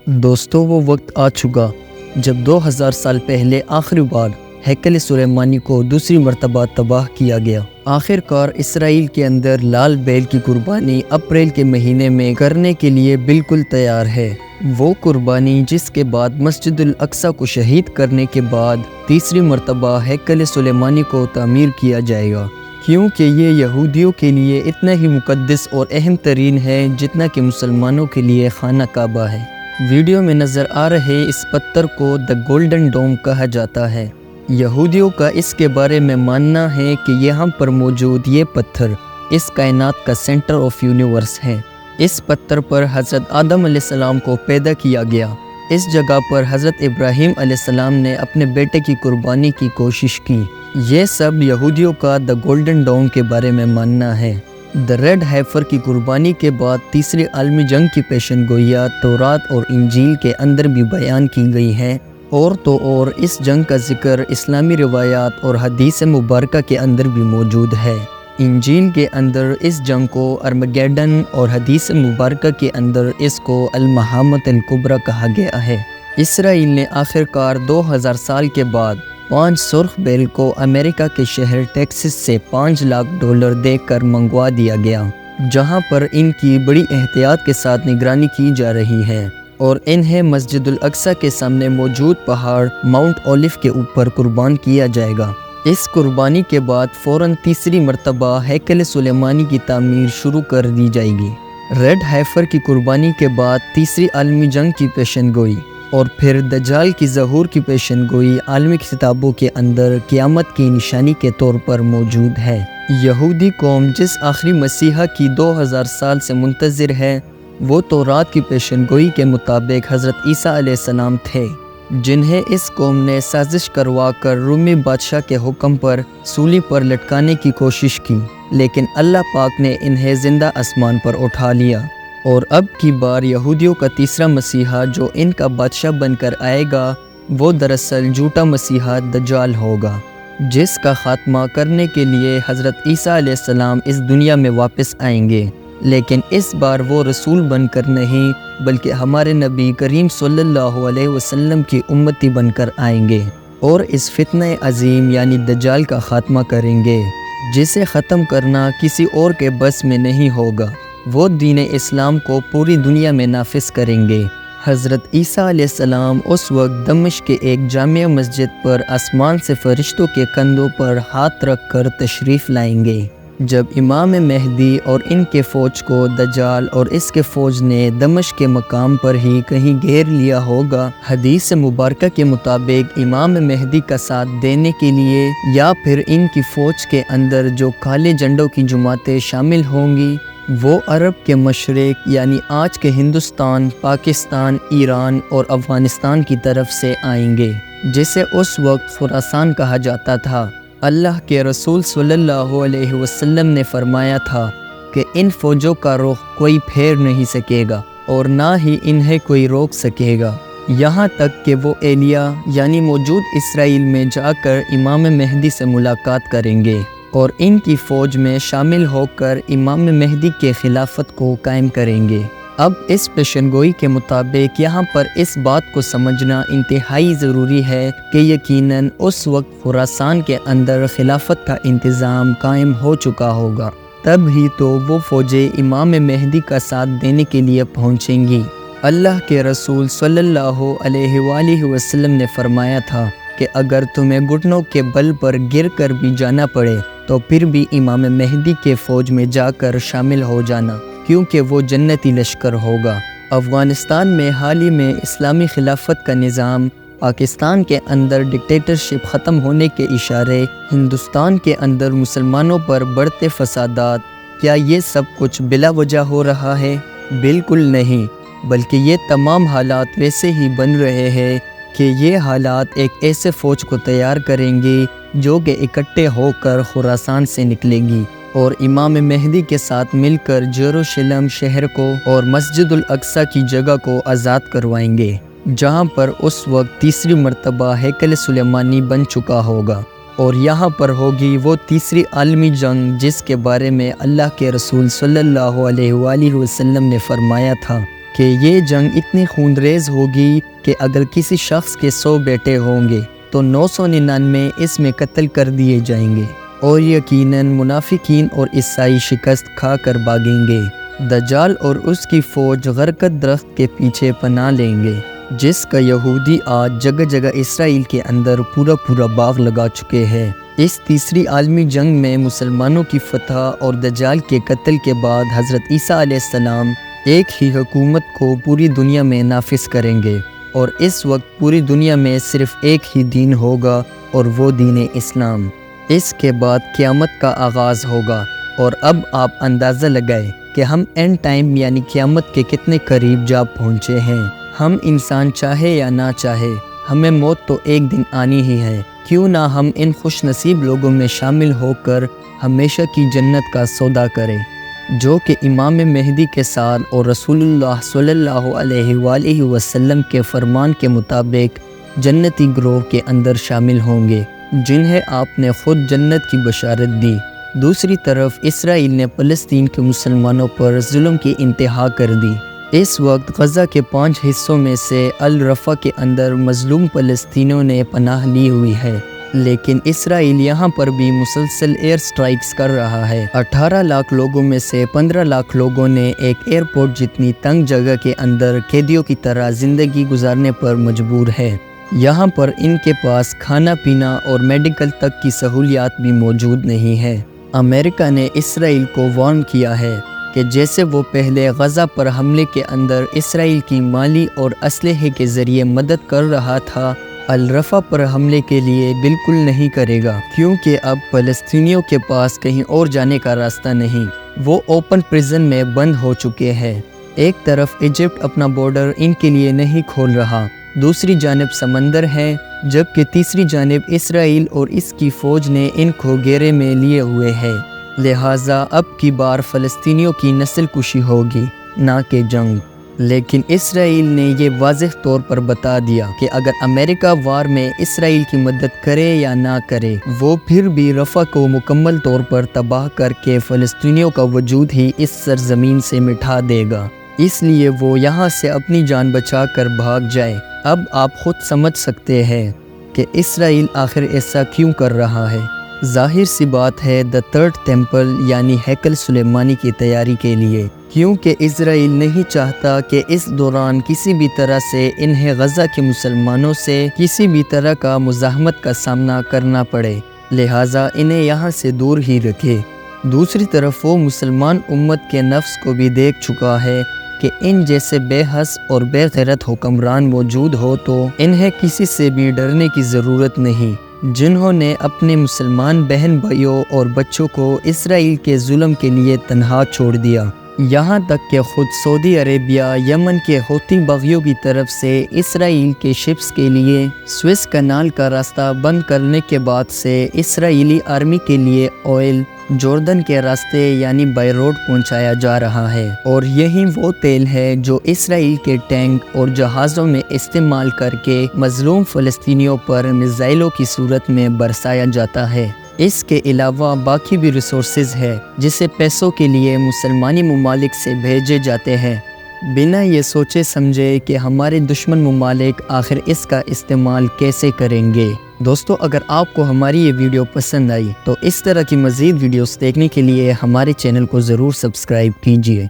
دوستو وہ وقت آ چکا جب 2000 سال پہلے آخری بار ہیکل سلیمانی کو دوسری مرتبہ تباہ کیا گیا۔ آخر کار اسرائیل کے اندر لال بیل کی قربانی اپریل کے مہینے میں کرنے کے لیے بالکل تیار ہے۔ وہ قربانی جس کے بعد مسجد الاقصی کو شہید کرنے کے بعد تیسری مرتبہ ہیکل سلیمانی کو تعمیر کیا جائے گا، کیونکہ یہ یہودیوں کے لیے اتنا ہی مقدس اور اہم ترین ہے جتنا کہ مسلمانوں کے لیے خانہ کعبہ ہے۔ ویڈیو میں نظر آ رہے اس پتھر کو دی گولڈن ڈوم کہا جاتا ہے۔ یہودیوں کا اس کے بارے میں ماننا ہے کہ یہاں پر موجود یہ پتھر اس کائنات کا سینٹر آف یونیورس ہے۔ اس پتھر پر حضرت آدم علیہ السلام کو پیدا کیا گیا۔ اس جگہ پر حضرت ابراہیم علیہ السلام نے اپنے بیٹے کی قربانی کی کوشش کی۔ یہ سب یہودیوں کا دی گولڈن ڈوم کے بارے میں ماننا ہے۔ دی ریڈ ہیفر کی قربانی کے بعد تیسری عالمی جنگ کی پیشن گوئیاں تورات اور انجیل کے اندر بھی بیان کی گئی ہیں، اور تو اور اس جنگ کا ذکر اسلامی روایات اور حدیث مبارکہ کے اندر بھی موجود ہے۔ انجیل کے اندر اس جنگ کو ارمگیڈن اور حدیث مبارکہ کے اندر اس کو المحامۃ الکبریٰ کہا گیا ہے۔ اسرائیل نے آخر کار 2000 سال کے بعد 5 سرخ بیل کو امریکہ کے شہر ٹیکسس سے $5 لاکھ دے کر منگوا دیا گیا، جہاں پر ان کی بڑی احتیاط کے ساتھ نگرانی کی جا رہی ہے، اور انہیں مسجد الاقصی کے سامنے موجود پہاڑ ماؤنٹ اولیف کے اوپر قربان کیا جائے گا۔ اس قربانی کے بعد فوراً تیسری مرتبہ ہیکل سلیمانی کی تعمیر شروع کر دی جائے گی۔ ریڈ ہیفر کی قربانی کے بعد تیسری عالمی جنگ کی پیشن گوئی اور پھر دجال کی ظہور کی پیشن گوئی عالمی کتابوں کے اندر قیامت کی نشانی کے طور پر موجود ہے۔ یہودی قوم جس آخری مسیحا کی 2000 سال سے منتظر ہے، وہ تورات کی پیشن گوئی کے مطابق حضرت عیسیٰ علیہ السلام تھے، جنہیں اس قوم نے سازش کروا کر رومی بادشاہ کے حکم پر سولی پر لٹکانے کی کوشش کی، لیکن اللہ پاک نے انہیں زندہ آسمان پر اٹھا لیا۔ اور اب کی بار یہودیوں کا تیسرا مسیحا جو ان کا بادشاہ بن کر آئے گا، وہ دراصل جھوٹا مسیحا دجال ہوگا، جس کا خاتمہ کرنے کے لیے حضرت عیسیٰ علیہ السلام اس دنیا میں واپس آئیں گے، لیکن اس بار وہ رسول بن کر نہیں بلکہ ہمارے نبی کریم صلی اللہ علیہ وسلم کی امتی بن کر آئیں گے، اور اس فتنہ عظیم یعنی دجال کا خاتمہ کریں گے، جسے ختم کرنا کسی اور کے بس میں نہیں ہوگا۔ وہ دین اسلام کو پوری دنیا میں نافذ کریں گے۔ حضرت عیسیٰ علیہ السلام اس وقت دمشق کے ایک جامع مسجد پر آسمان سے فرشتوں کے کندھوں پر ہاتھ رکھ کر تشریف لائیں گے، جب امام مہدی اور ان کے فوج کو دجال اور اس کے فوج نے دمشق کے مقام پر ہی کہیں گھیر لیا ہوگا۔ حدیث مبارکہ کے مطابق امام مہدی کا ساتھ دینے کے لیے یا پھر ان کی فوج کے اندر جو کالے جھنڈوں کی جماعتیں شامل ہوں گی، وہ عرب کے مشرق یعنی آج کے ہندوستان، پاکستان، ایران اور افغانستان کی طرف سے آئیں گے، جسے اس وقت خراسان کہا جاتا تھا۔ اللہ کے رسول صلی اللہ علیہ وسلم نے فرمایا تھا کہ ان فوجوں کا رخ کوئی پھیر نہیں سکے گا اور نہ ہی انہیں کوئی روک سکے گا، یہاں تک کہ وہ ایلیا یعنی موجود اسرائیل میں جا کر امام مہدی سے ملاقات کریں گے اور ان کی فوج میں شامل ہو کر امام مہدی کے خلافت کو قائم کریں گے۔ اب اس پیشن گوئی کے مطابق یہاں پر اس بات کو سمجھنا انتہائی ضروری ہے کہ یقیناً اس وقت خراسان کے اندر خلافت کا انتظام قائم ہو چکا ہوگا، تب ہی تو وہ فوجیں امام مہدی کا ساتھ دینے کے لیے پہنچیں گی۔ اللہ کے رسول صلی اللہ علیہ وآلہ وسلم نے فرمایا تھا کہ اگر تمہیں گھٹنوں کے بل پر گر کر بھی جانا پڑے تو پھر بھی امام مہدی کے فوج میں جا کر شامل ہو جانا، کیونکہ وہ جنتی لشکر ہوگا۔ افغانستان میں حال ہی میں اسلامی خلافت کا نظام، پاکستان کے اندر ڈکٹیٹرشپ ختم ہونے کے اشارے، ہندوستان کے اندر مسلمانوں پر بڑھتے فسادات، کیا یہ سب کچھ بلا وجہ ہو رہا ہے؟ بالکل نہیں، بلکہ یہ تمام حالات ویسے ہی بن رہے ہیں کہ یہ حالات ایک ایسے فوج کو تیار کریں گے جو کہ اکٹھے ہو کر خراسان سے نکلے گی اور امام مہدی کے ساتھ مل کر یروشلم شہر کو اور مسجد الاقصی کی جگہ کو آزاد کروائیں گے، جہاں پر اس وقت تیسری مرتبہ ہیکل سلیمانی بن چکا ہوگا، اور یہاں پر ہوگی وہ تیسری عالمی جنگ جس کے بارے میں اللہ کے رسول صلی اللہ علیہ وآلہ وسلم نے فرمایا تھا کہ یہ جنگ اتنی خونریز ہوگی کہ اگر کسی شخص کے 100 بیٹے ہوں گے تو 999 اس میں قتل کر دیے جائیں گے، اور یقیناً منافقین اور عیسائی شکست کھا کر بھاگیں گے۔ دجال اور اس کی فوج غرقد درخت کے پیچھے پناہ لیں گے، جس کا یہودی آج جگہ جگہ اسرائیل کے اندر پورا باغ لگا چکے ہیں۔ اس تیسری عالمی جنگ میں مسلمانوں کی فتح اور دجال کے قتل کے بعد حضرت عیسیٰ علیہ السلام ایک ہی حکومت کو پوری دنیا میں نافذ کریں گے، اور اس وقت پوری دنیا میں صرف ایک ہی دین ہوگا، اور وہ دین اسلام۔ اس کے بعد قیامت کا آغاز ہوگا، اور اب آپ اندازہ لگائیں کہ ہم اینڈ ٹائم یعنی قیامت کے کتنے قریب جا پہنچے ہیں۔ ہم انسان چاہے یا نہ چاہے، ہمیں موت تو ایک دن آنی ہی ہے۔ کیوں نہ ہم ان خوش نصیب لوگوں میں شامل ہو کر ہمیشہ کی جنت کا سودا کریں، جو کہ امام مہدی کے ساتھ اور رسول اللہ صلی اللہ علیہ وآلہ وسلم کے فرمان کے مطابق جنتی گروہ کے اندر شامل ہوں گے، جنہیں آپ نے خود جنت کی بشارت دی۔ دوسری طرف اسرائیل نے فلسطین کے مسلمانوں پر ظلم کی انتہا کر دی۔ اس وقت غزہ کے 5 حصوں میں سے الرفا کے اندر مظلوم فلسطینیوں نے پناہ لی ہوئی ہے، لیکن اسرائیل یہاں پر بھی مسلسل ایئر سٹرائکس کر رہا ہے۔ 18 لاکھ لوگوں میں سے 15 لاکھ لوگوں نے ایک ایئرپورٹ جتنی تنگ جگہ کے اندر قیدیوں کی طرح زندگی گزارنے پر مجبور ہے۔ یہاں پر ان کے پاس کھانا پینا اور میڈیکل تک کی سہولیات بھی موجود نہیں ہے۔ امریکہ نے اسرائیل کو وارن کیا ہے کہ جیسے وہ پہلے غزہ پر حملے کے اندر اسرائیل کی مالی اور اسلحے کے ذریعے مدد کر رہا تھا، الرفا پر حملے کے لیے بالکل نہیں کرے گا، کیونکہ اب فلسطینیوں کے پاس کہیں اور جانے کا راستہ نہیں، وہ اوپن پریزن میں بند ہو چکے ہیں۔ ایک طرف ایجپٹ اپنا بارڈر ان کے لیے نہیں کھول رہا، دوسری جانب سمندر ہے، جبکہ تیسری جانب اسرائیل اور اس کی فوج نے ان کو گھیرے میں لیے ہوئے ہے۔ لہٰذا اب کی بار فلسطینیوں کی نسل کشی ہوگی، نہ کہ جنگ۔ لیکن اسرائیل نے یہ واضح طور پر بتا دیا کہ اگر امریکہ وار میں اسرائیل کی مدد کرے یا نہ کرے، وہ پھر بھی رفح کو مکمل طور پر تباہ کر کے فلسطینیوں کا وجود ہی اس سرزمین سے مٹا دے گا۔ اس لیے وہ یہاں سے اپنی جان بچا کر بھاگ جائے۔ اب آپ خود سمجھ سکتے ہیں کہ اسرائیل آخر ایسا کیوں کر رہا ہے۔ ظاہر سی بات ہے، دی تھرڈ ٹیمپل یعنی ہیکل سلیمانی کی تیاری کے لیے، کیونکہ اسرائیل نہیں چاہتا کہ اس دوران کسی بھی طرح سے انہیں غزہ کے مسلمانوں سے کسی بھی طرح کا مزاحمت کا سامنا کرنا پڑے، لہٰذا انہیں یہاں سے دور ہی رکھے۔ دوسری طرف وہ مسلمان امت کے نفس کو بھی دیکھ چکا ہے کہ ان جیسے بے حس اور بے غیرت حکمران موجود ہو تو انہیں کسی سے بھی ڈرنے کی ضرورت نہیں، جنہوں نے اپنے مسلمان بہن بھائیوں اور بچوں کو اسرائیل کے ظلم کے لیے تنہا چھوڑ دیا۔ یہاں تک کہ خود سعودی عربیہ یمن کے حوثی باغیوں کی طرف سے اسرائیل کے شپس کے لیے سوئس کنال کا راستہ بند کرنے کے بعد سے اسرائیلی آرمی کے لیے آئل جوردن کے راستے یعنی بائی روڈ پہنچایا جا رہا ہے، اور یہی وہ تیل ہے جو اسرائیل کے ٹینک اور جہازوں میں استعمال کر کے مظلوم فلسطینیوں پر میزائلوں کی صورت میں برسایا جاتا ہے۔ اس کے علاوہ باقی بھی ریسورسز ہے جسے پیسوں کے لیے مسلمانی ممالک سے بھیجے جاتے ہیں، بنا یہ سوچے سمجھے کہ ہمارے دشمن ممالک آخر اس کا استعمال کیسے کریں گے۔ دوستو، اگر آپ کو ہماری یہ ویڈیو پسند آئی تو اس طرح کی مزید ویڈیوز دیکھنے کے لیے ہمارے چینل کو ضرور سبسکرائب کیجیے۔